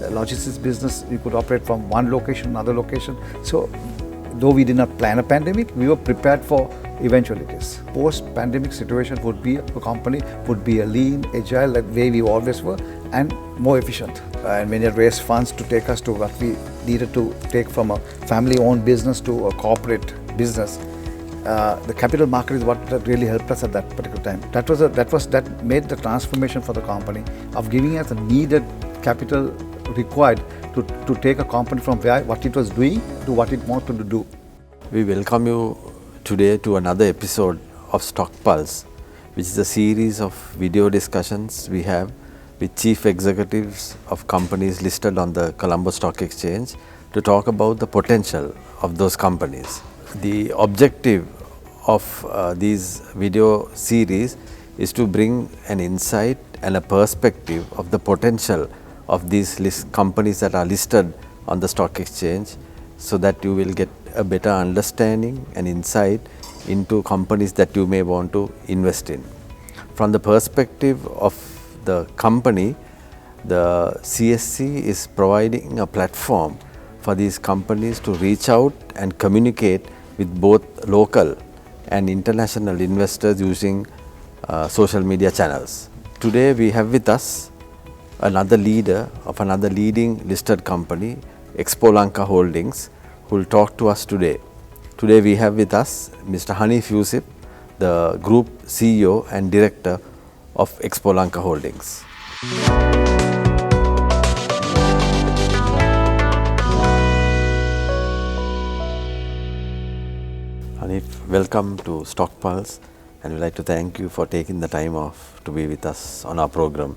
logistics business, you could operate from one location to another location. So though we did not plan a pandemic, we were prepared for eventualities. Post-pandemic situation would be, a company would be a lean, agile, like way we always were, and more efficient. And when you raise funds to take us to what we needed to take from a family-owned business to a corporate business, the capital market is what really helped us at that particular time. That made the transformation for the company of giving us the needed capital required to take a company from what it was doing to what it wanted to do. We welcome you today to another episode of Stock Pulse, which is a series of video discussions we have with chief executives of companies listed on the Colombo Stock Exchange to talk about the potential of those companies. The objective of these video series is to bring an insight and a perspective of the potential of these companies that are listed on the stock exchange, so that you will get a better understanding and insight into companies that you may want to invest in. From the perspective of the company, the CSE is providing a platform for these companies to reach out and communicate with both local and international investors using social media channels. Today we have with us another leader of another leading listed company, Expolanka Holdings, who will talk to us today. Today we have with us Mr. Hanif Yusoof, the Group CEO and Director of Expolanka Holdings. Hanif, welcome to Stock Pulse, and we'd like to thank you for taking the time off to be with us on our program.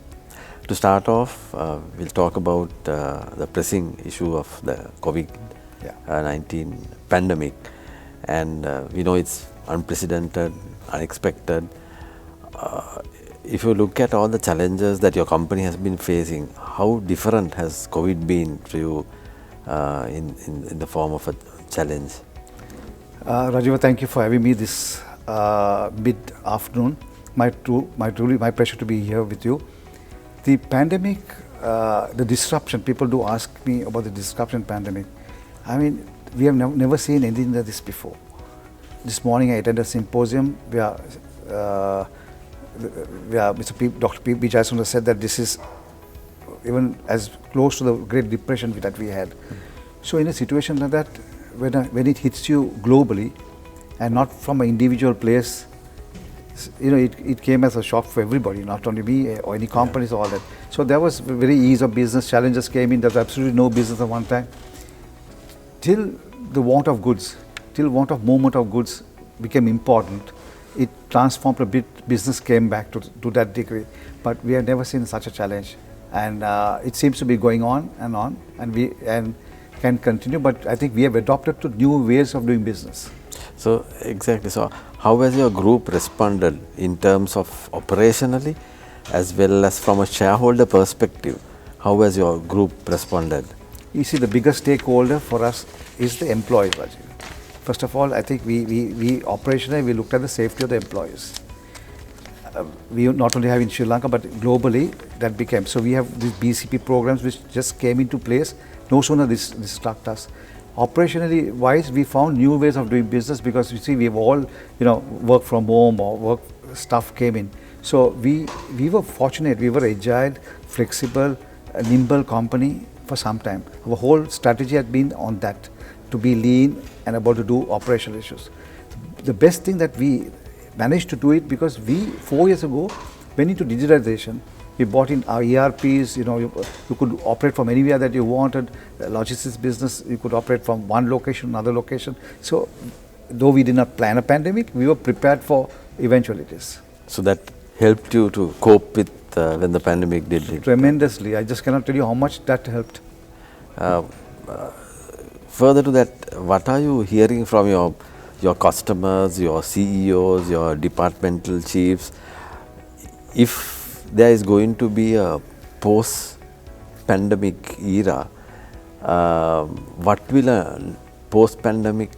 To start off, we'll talk about the pressing issue of the COVID-19 pandemic, and we know it's unprecedented, unexpected. If you look at all the challenges that your company has been facing, how different has COVID been to you in the form of a challenge? Rajeeva, thank you for having me this mid-afternoon. My pleasure to be here with you. The pandemic, the disruption, people do ask me about the disruption pandemic. I mean, we have never seen anything like this before. This morning I attended a symposium where Dr. P. Jayasundar said that this is even as close to the Great Depression that we had. So in a situation like that, when it hits you globally and not from an individual place, it came as a shock for everybody, not only me or any companies or all that. So there was very ease of business, challenges came in, there was absolutely no business at one time. Till the want of goods, till want of movement of goods became important, it transformed a bit, business came back to that degree. But we have never seen such a challenge. And it seems to be going on, and can continue, but I think we have adopted to new ways of doing business. So exactly, so how has your group responded in terms of operationally as well as from a shareholder perspective? How has your group responded? You see, the biggest stakeholder for us is the employees, Rajiv. First of all, I think we operationally, we looked at the safety of the employees. We not only have in Sri Lanka, but globally that became. So we have these BCP programs which just came into place. No sooner this struck us. Operationally wise, we found new ways of doing business because you see, we've all work from home or work stuff came in. So we were fortunate. We were agile, flexible, a nimble company for some time. Our whole strategy had been on that, to be lean and about to do operational issues. The best thing that we managed to do it because 4 years ago went into digitalization. We bought in our ERPs, you could operate from anywhere that you wanted. The logistics business, you could operate from one location to another location. So though we did not plan a pandemic, we were prepared for eventualities. So that helped you to cope with when the pandemic did hit? Tremendously. I just cannot tell you how much that helped. Further to that, what are you hearing from your customers, your CEOs, your departmental chiefs? If there is going to be a post-pandemic era, what will a post-pandemic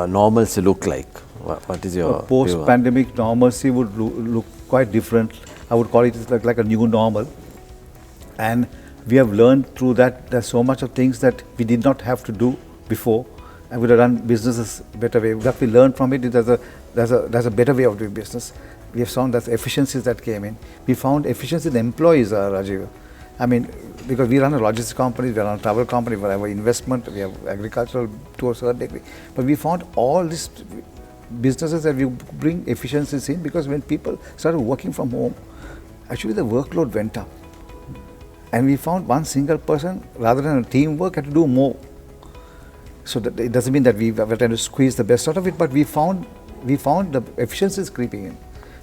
normalcy look like? What is your post-pandemic normalcy would look quite different. I would call it like a new normal. And We have learned through that. There's so much of things that we did not have to do before, and we would have run businesses better way. What we learned from it is there's a better way of doing business. We have found that efficiencies that came in. We found efficiency in the employees, Rajiv. I mean, because we run a logistics company, we run a travel company, we have investment, we have agricultural to a certain degree. But we found all these businesses that we bring efficiencies in, because when people started working from home, actually the workload went up. And we found one single person, rather than a teamwork, had to do more. So that it doesn't mean that we were trying to squeeze the best out of it, but we found the efficiencies creeping in.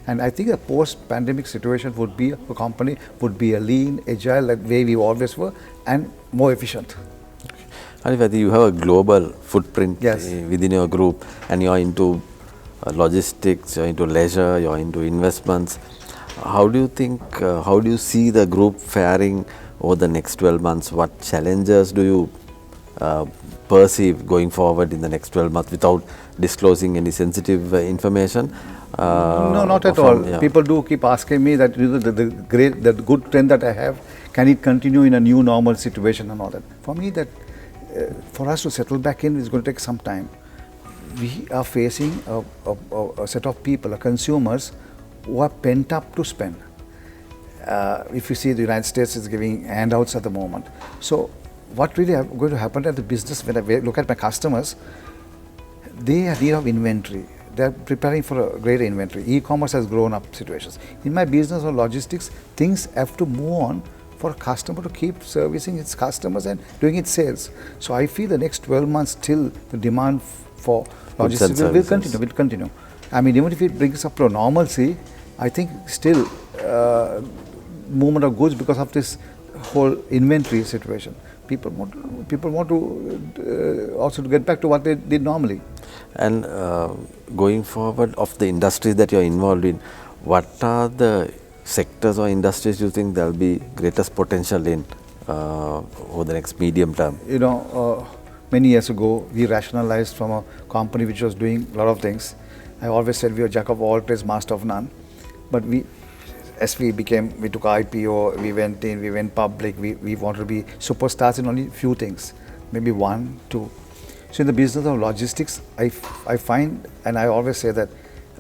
And I think a post-pandemic situation would be a company would be a lean, agile, like way we always were, and more efficient. Hanif, I think you have a global footprint Yes. within your group, and you are into logistics, you are into leisure, you are into investments. How do you think, how do you see the group faring over the next 12 months? What challenges do you perceive going forward in the next 12 months without disclosing any sensitive information? No, not at all. Yeah. People do keep asking me that the good trend that I have, can it continue in a new normal situation and all that. For me, that for us to settle back in is going to take some time. We are facing a set of people, consumers, who are pent up to spend. If you see, the United States is giving handouts at the moment. So what really going to happen at the business, when I look at my customers, they have need of inventory. They are preparing for a greater inventory. E-commerce has grown up situations. In my business or logistics, things have to move on for a customer to keep servicing its customers and doing its sales. So I feel the next 12 months still the demand for logistics will continue. I mean, even if it brings up to normalcy, I think still movement of goods, because of this whole inventory situation. People want to also to get back to what they did normally. And going forward, of the industries that you are involved in, what are the sectors or industries you think there will be greatest potential in over the next medium term? You know, many years ago, we rationalized from a company which was doing a lot of things. I always said we were jack of all trades, master of none. But as we took IPO, we went public, we wanted to be superstars in only few things, maybe one, two. So in the business of logistics, I find, and I always say that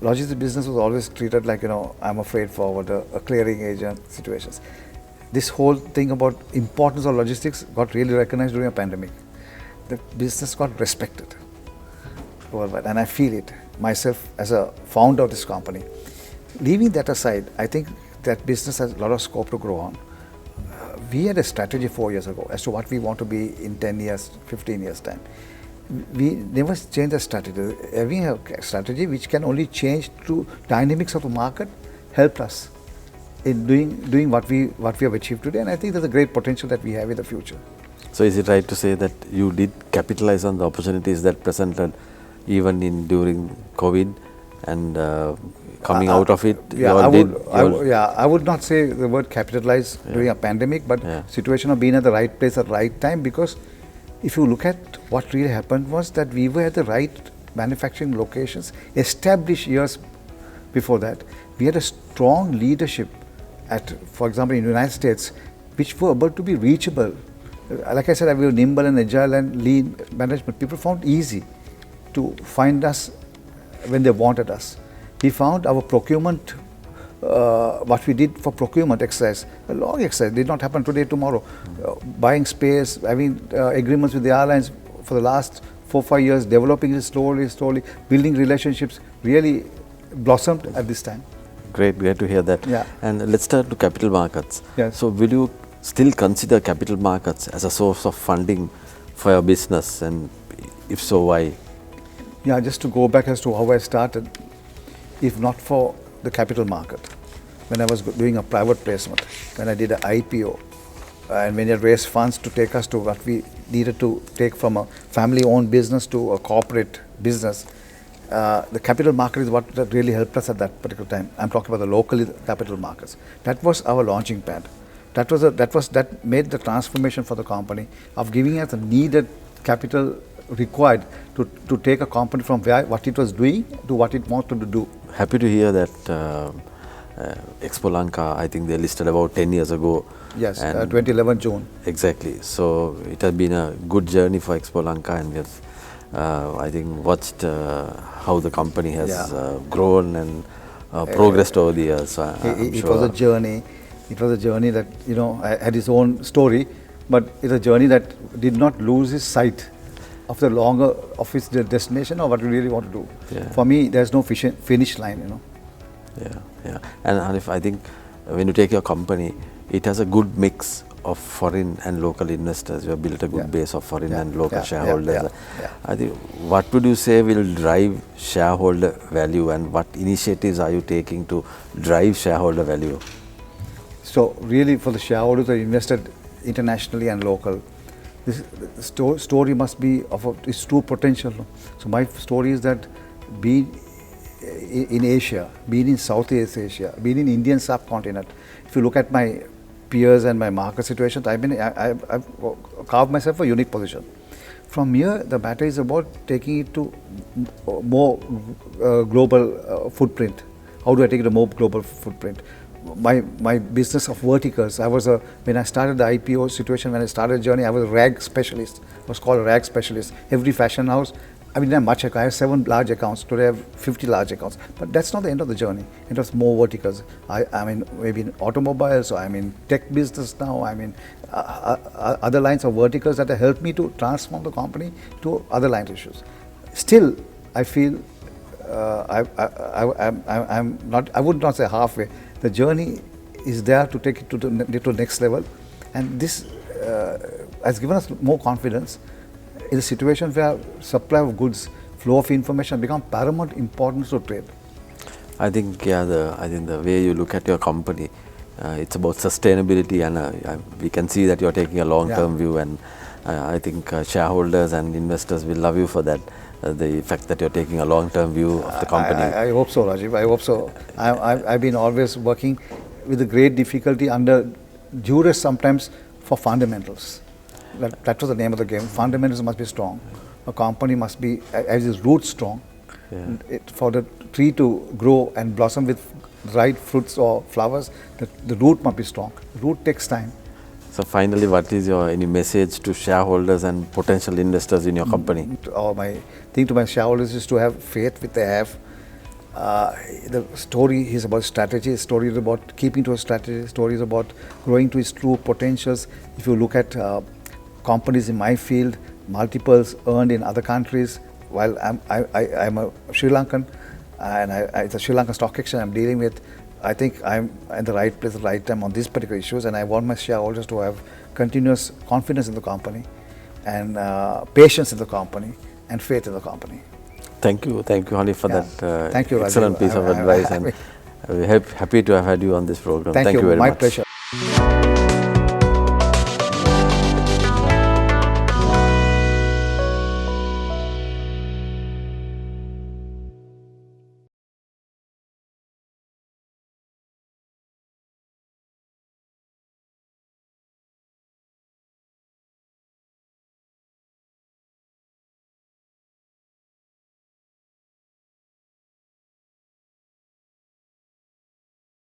logistics business was always treated like, I'm a freight forwarder, a clearing agent situations. This whole thing about importance of logistics got really recognized during a pandemic. The business got respected worldwide, and I feel it myself as a founder of this company. Leaving that aside, I think that business has a lot of scope to grow on. We had a strategy 4 years ago as to what we want to be in 10 years, 15 years time. We never changed the strategy. Having a strategy which can only change to dynamics of the market helped us in doing what we have achieved today, and I think there's a great potential that we have in the future. So is it right to say that you did capitalize on the opportunities that presented even during COVID, and coming out of it? I would not say the word capitalize during a pandemic, but situation of being at the right place at the right time, because if you look at what really happened was that we were at the right manufacturing locations established years before that. We had a strong leadership for example, in the United States, which were able to be reachable. Like I said, we were nimble and agile and lean management. People found it easy to find us when they wanted us. We found our procurement, what we did for procurement exercise, a long exercise, did not happen today, tomorrow. Buying space, having agreements with the airlines for the last 4-5 years, developing it slowly, building relationships, really blossomed at this time. Great to hear that. Yeah. And let's turn to capital markets. Yes. So will you still consider capital markets as a source of funding for your business, and if so, why? Yeah, just to go back as to how I started, if not for the capital market, when I was doing a private placement, when I did an IPO, and when I raised funds to take us to what we needed to take from a family-owned business to a corporate business, the capital market is what that really helped us at that particular time. I'm talking about the local capital markets. That was our launching pad. That made the transformation for the company of giving us the needed capital required to take a company from what it was doing to what it wanted to do. Happy to hear that Expolanka, I think they listed about 10 years ago. Yes, And 2011 June. Exactly. So it has been a good journey for Expolanka, and yes, I think watched how the company has grown and progressed over the years. So It was a journey. It was a journey that, you know, had its own story, but it's a journey that did not lose its sight of the longer of its destination or what we really want to do. Yeah. For me, there's no finish line, you know. Yeah. And Hanif, I think when you take your company, it has a good mix of foreign and local investors. You have built a good base of foreign and local shareholders. I think, what would you say will drive shareholder value, and what initiatives are you taking to drive shareholder value? So really, for the shareholders that invested internationally and local, this story must be of its true potential. So my story is that being in Asia, being in Southeast Asia, being in Indian subcontinent, if you look at my peers and my market situations, I've carved myself a unique position. From here, the matter is about taking it to more global footprint. How do I take it to more global footprint? My business of verticals. When I started the IPO situation, when I started the journey, I was a rag specialist. I was called a rag specialist. Every fashion house, I have 7 large accounts. Today I have 50 large accounts. But that's not the end of the journey. It was more verticals. I'm in maybe in automobiles, or I'm in tech business now. I'm in other lines of verticals that have helped me to transform the company to other line issues. Still, I feel I'm not. I would not say halfway. The journey is there to take it to the next level, and this has given us more confidence in a situation where supply of goods, flow of information become paramount importance to trade. I think the way you look at your company, it's about sustainability, and we can see that you are taking a long-term view, and I think shareholders and investors will love you for that. The fact that you're taking a long-term view of the company. I hope so, Rajiv. I hope so. I've been always working with a great difficulty under duress sometimes for fundamentals. That was the name of the game. Fundamentals must be strong. A company must be, as its roots strong. For the tree to grow and blossom with right fruits or flowers, the root must be strong. The root takes time. So finally, what is any message to shareholders and potential investors in your company? My thing to my shareholders is to have faith which they have. The story is about strategy. The story is about keeping to a strategy. The story is about growing to its true potentials. If you look at companies in my field, multiples earned in other countries, while I'm a Sri Lankan, and it's a Sri Lankan stock exchange I'm dealing with. I think I'm in the right place at the right time on these particular issues, and I want my shareholders to have continuous confidence in the company, and patience in the company, and faith in the company. Thank you, Hanif, for that Thank you, excellent Rajiv. piece of advice, and we're happy to have had you on this program. Thank you very much. My pleasure.